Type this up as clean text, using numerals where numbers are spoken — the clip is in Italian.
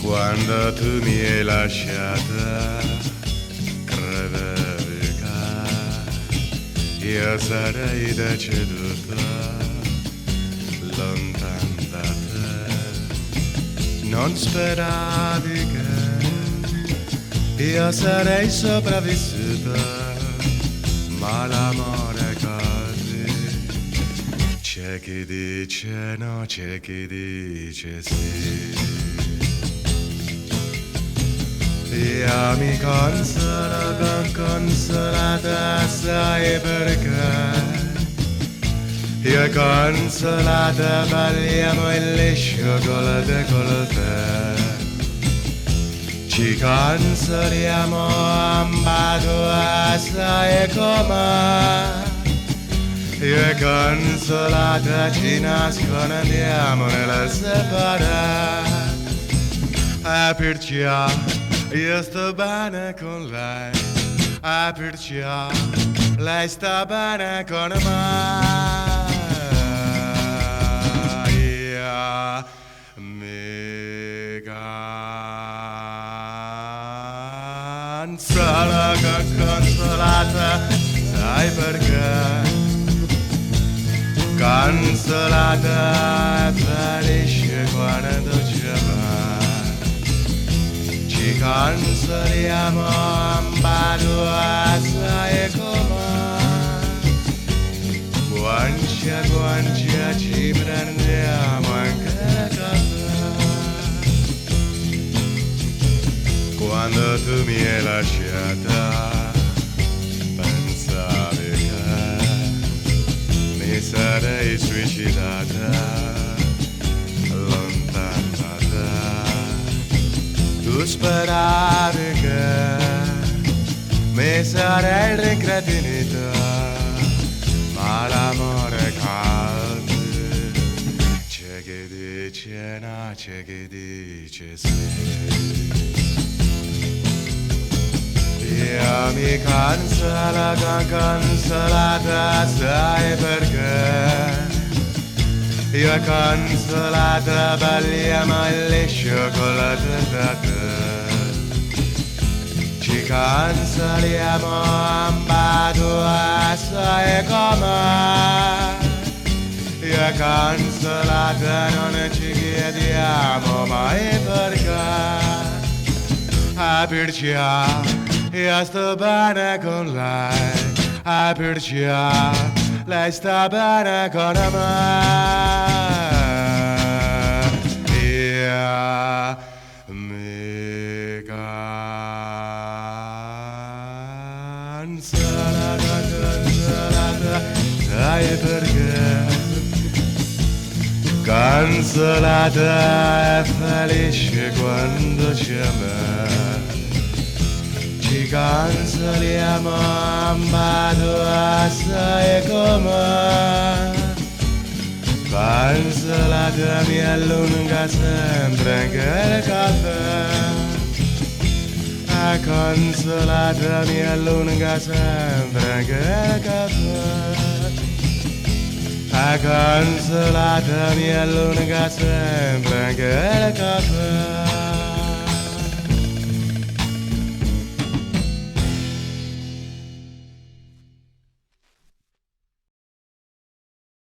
Quando tu mi hai lasciata, credevi che io sarei deceduta, lontano da te. Non speravi che io sarei sopravvissuta, ma l'amore è così. C'è chi dice no, c'è chi dice sì. Io mi consolo con consolata, sai perché? Io consolata balliamo il liscio con te. Ci consoliamo ambadua, sai com'è? Io e consolata ci nascondiamo nella separata. Perciò io sto bene con lei, perciò lei sta bene con me. Io mi consolo con consolata, sai perché? Consolata felice quando c'è me. Ci consoliamo ambadua, sai com'è? Guancia ci prendiamo anche il caffè. Quando tu mi hai lasciata, pensavi che mi sarei suicidata, lontano da te. Tu speravi che mi sarei rincretinita, ma l'amore è caldo. C'è chi dice no, c'è chi dice sì. Io mi consolo con consolata, sai perché? Io consolata balliamo il liscio con la te. Ci consoliamo ambadua, sai com'è? Io consolata non ci chiediamo mai perché. Perciò io sto bene con lei, perciò lei sta bene con me. Io mi consolata, sai perché? Consolata e felice quando c'è me. Ci consoliamo ambadua, sai com'è? Consolata mi allunga sempre anche il caffè. Consolata mi allunga sempre anche il caffè. Consolata mi allunga sempre anche il caffè.